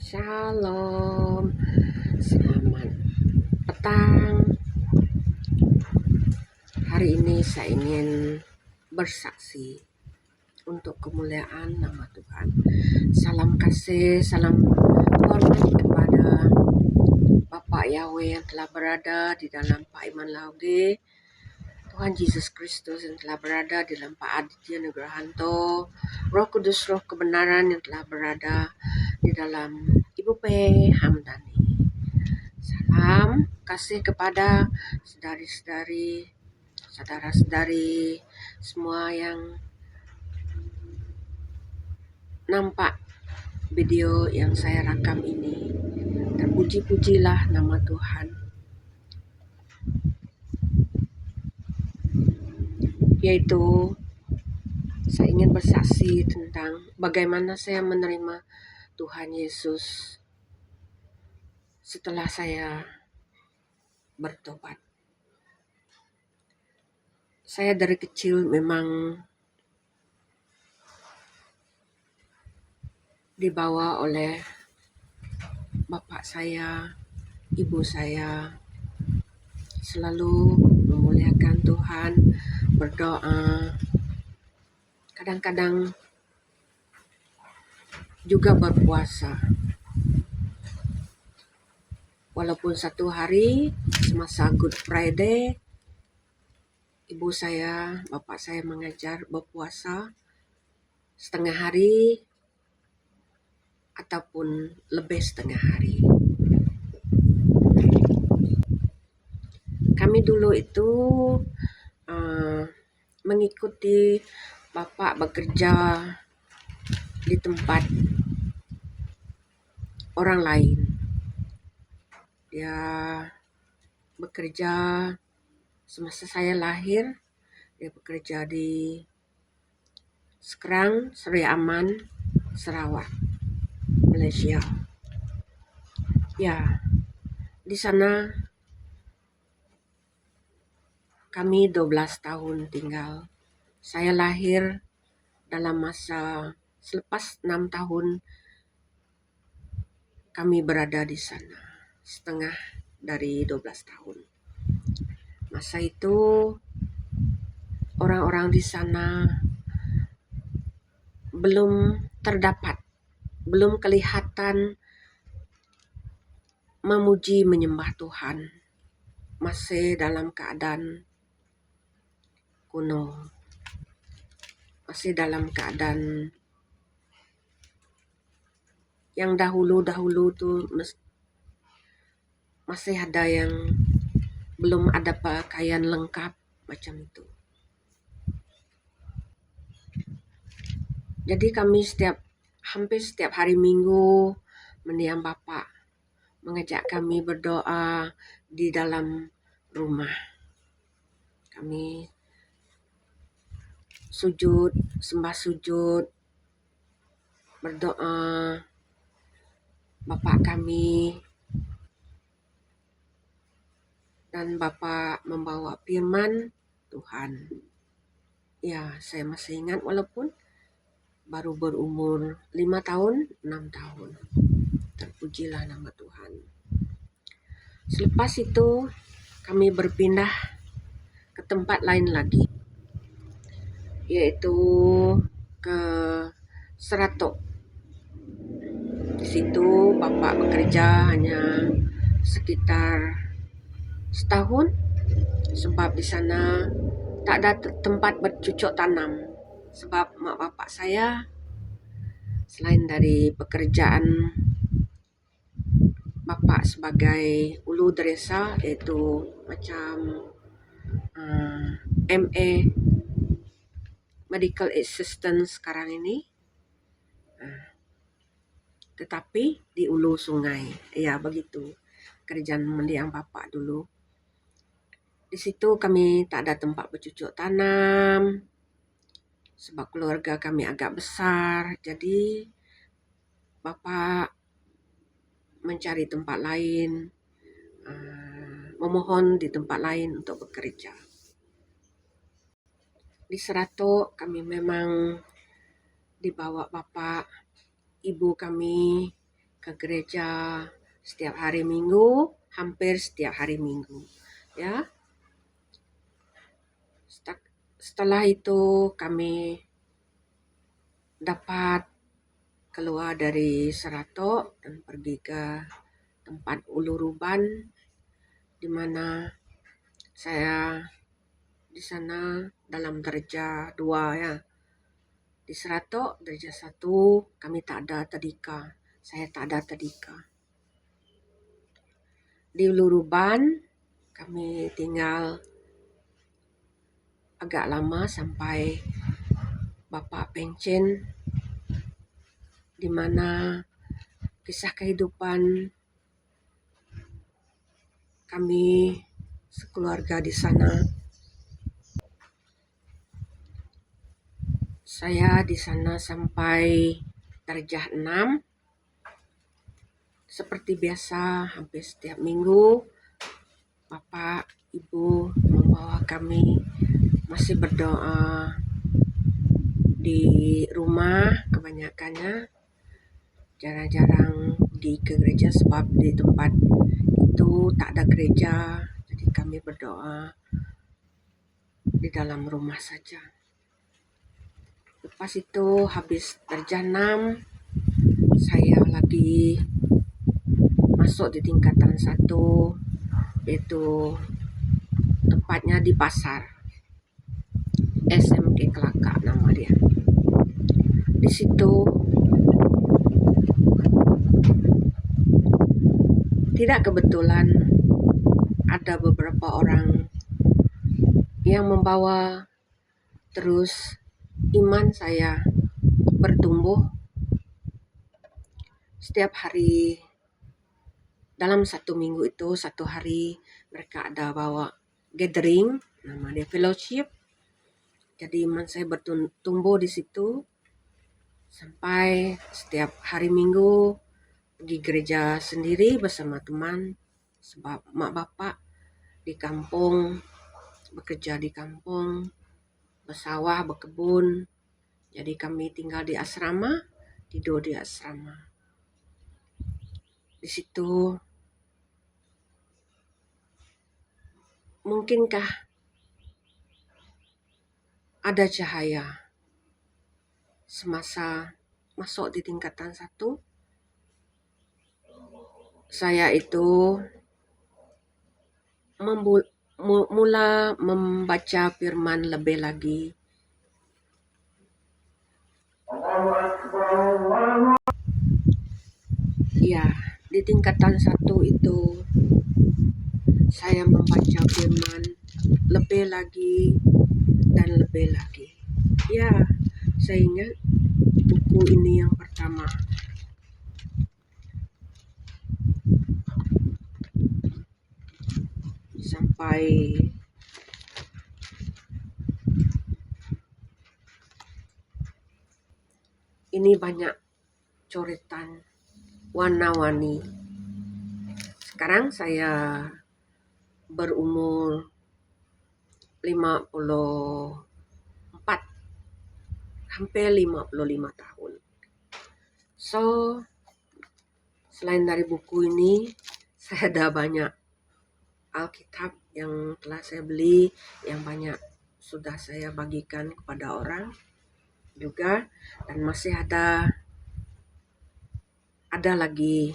Shalom, selamat petang. Hari ini saya ingin bersaksi untuk kemuliaan nama Tuhan. Salam kasih, salam hormat kepada Bapak Yahweh yang telah berada di dalam Pak Iman Lauge, Tuhan Yesus Kristus yang telah berada di dalam Pak Aditya Nugrahanto, Roh Kudus, Roh kebenaran yang telah berada di dalam Ibu P. Hamdani. Salam kasih kepada saudari-saudari, saudara-saudari semua yang nampak video yang saya rakam ini. Terpuji-pujilah nama Tuhan. Yaitu saya ingin bersaksi tentang bagaimana saya menerima Tuhan Yesus setelah saya bertobat. Saya dari kecil memang dibawa oleh bapak saya, ibu saya, selalu memuliakan Tuhan, berdoa, kadang-kadang juga berpuasa. Walaupun satu hari semasa Good Friday, ibu saya, bapak saya mengajar berpuasa setengah hari ataupun lebih setengah hari. Kami dulu itu mengikuti bapak bekerja di tempat orang lain. Dia bekerja semasa saya lahir, dia bekerja di Sekerang, Seri Aman, Sarawak, Malaysia. Ya, di sana kami 12 tahun tinggal. Saya lahir dalam masa selepas 6 tahun kami berada di sana. Setengah dari 12 tahun. Masa itu orang-orang di sana belum terdapat, belum kelihatan memuji menyembah Tuhan. Masih dalam keadaan kuno. Masih dalam keadaan yang dahulu-dahulu tuh masih ada yang belum ada pakaian lengkap macam itu. Jadi kami hampir setiap hari Minggu mendiam Bapak mengajak kami berdoa di dalam rumah. Kami sujud, sembah sujud, berdoa. Bapak kami dan Bapak membawa firman Tuhan. Ya, saya masih ingat walaupun baru berumur 5 tahun, 6 tahun. Terpujilah nama Tuhan. Selepas itu kami berpindah ke tempat lain lagi, yaitu ke Seratok. Di situ Bapak bekerja hanya sekitar setahun, sebab di sana tak ada tempat bercucuk tanam. Sebab mak bapak saya selain dari pekerjaan bapak sebagai ulu desa, iaitu macam MA Medical Assistant sekarang ini, tetapi di ulu sungai. Ya, begitu kerjaan mendiang bapak dulu. Di situ kami tak ada tempat bercucuk tanam sebab keluarga kami agak besar. Jadi bapak mencari tempat lain, memohon di tempat lain untuk bekerja. Di Seratok kami memang dibawa bapak, ibu kami ke gereja setiap hari Minggu, hampir setiap hari Minggu. Ya, setelah itu kami dapat keluar dari Serato dan pergi ke tempat Uluruban, di mana saya di sana dalam derajat 2 ya. Di Serato derajat 1 kami tak ada tadika. Saya tak ada tadika. Di Uluruban kami tinggal agak lama sampai Bapak pencen, di mana kisah kehidupan kami sekeluarga di sana. Saya di sana sampai derajat 6. Seperti biasa, hampir setiap minggu Bapak, Ibu membawa kami masih berdoa di rumah kebanyakannya. Jarang-jarang pergi ke gereja sebab di tempat itu tak ada gereja. Jadi kami berdoa di dalam rumah saja. Lepas itu habis derajat 6, saya lagi masuk di tingkatan 1, yaitu tempatnya di pasar. SMK Kelakar nama dia. Di situ tidak kebetulan ada beberapa orang yang membawa terus iman saya bertumbuh. Setiap hari dalam 1 minggu itu, 1 hari mereka ada bawa gathering, nama dia fellowship. Jadi iman saya bertumbuh di situ sampai setiap hari Minggu pergi gereja sendiri bersama teman, sebab mak bapak di kampung, bekerja di kampung, bersawah, berkebun. Jadi kami tinggal di asrama, tidur di asrama. Di situ mungkinkah ada cahaya semasa masuk di tingkatan 1. Saya itu mula membaca firman lebih lagi. Ya, di tingkatan 1 itu saya membaca firman lebih lagi dan lebih lagi. Ya, saya ingat buku ini yang pertama. Sampai ini banyak coretan warna-warni. Sekarang saya berumur 54, hampir 55 tahun. So, selain dari buku ini, saya ada banyak Alkitab yang telah saya beli, yang banyak sudah saya bagikan kepada orang juga, dan masih ada lagi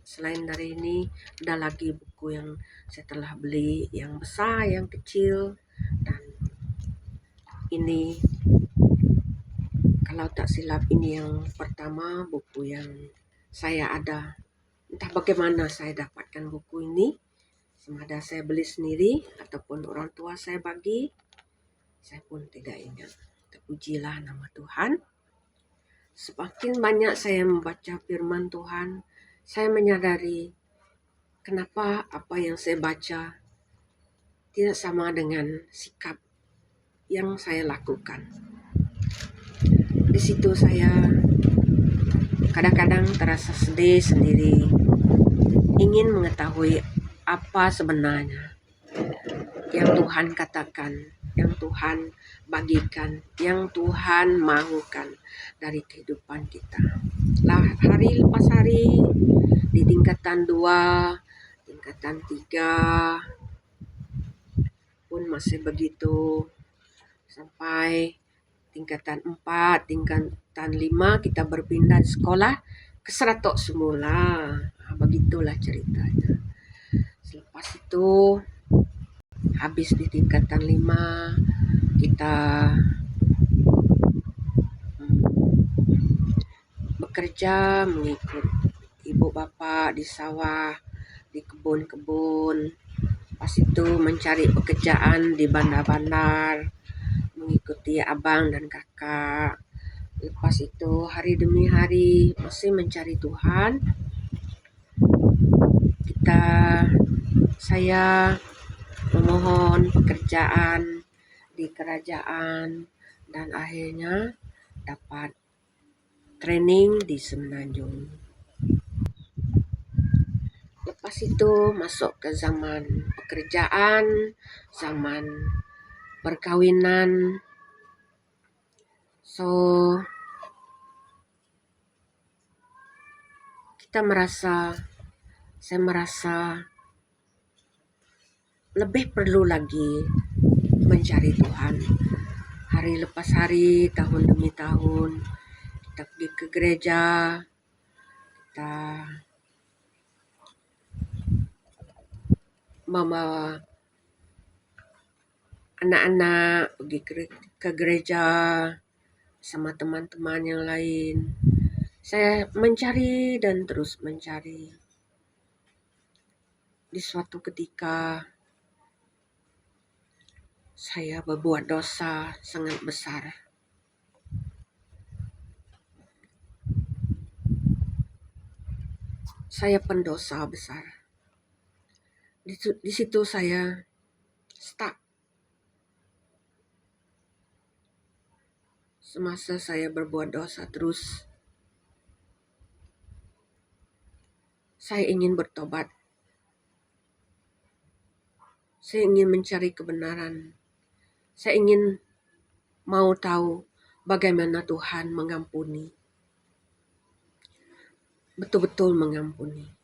selain dari ini, ada lagi buku yang saya telah beli, yang besar, yang kecil, dan ini kalau tak silap ini yang pertama buku yang saya ada. Entah bagaimana saya dapatkan buku ini, sama ada saya beli sendiri ataupun orang tua saya bagi, saya pun tidak ingat. Terpujilah nama Tuhan. Semakin banyak saya membaca firman Tuhan, saya menyadari kenapa apa yang saya baca tidak sama dengan sikap yang saya lakukan. Di situ saya kadang-kadang terasa sedih sendiri, ingin mengetahui apa sebenarnya yang Tuhan katakan, yang Tuhan bagikan, yang Tuhan mahukan dari kehidupan kita. Hari lepas hari di tingkatan 2, tingkatan 3 pun masih begitu. Sampai tingkatan 4, tingkatan 5 kita berpindah sekolah ke Seratok semula. Begitulah ceritanya. Selepas itu habis di tingkatan 5 kita bekerja mengikut ibu bapa di sawah, di kebun-kebun. Lepas itu mencari pekerjaan di bandar-bandar, mengikuti abang dan kakak. Lepas itu hari demi hari masih mencari Tuhan. Saya memohon pekerjaan di kerajaan dan akhirnya dapat training di Semenanjung. Lepas itu masuk ke zaman pekerjaan, zaman perkawinan. So saya merasa lebih perlu lagi mencari Tuhan. Hari lepas hari, tahun demi tahun, kita pergi ke gereja, kita membawa anak-anak pergi ke gereja sama teman-teman yang lain. Saya mencari dan terus mencari. Di suatu ketika saya berbuat dosa sangat besar. Saya pendosa besar. Di situ saya stuck. Semasa saya berbuat dosa terus, saya ingin bertobat. Saya ingin mencari kebenaran. Saya ingin mau tahu bagaimana Tuhan mengampuni. Betul-betul mengampuni.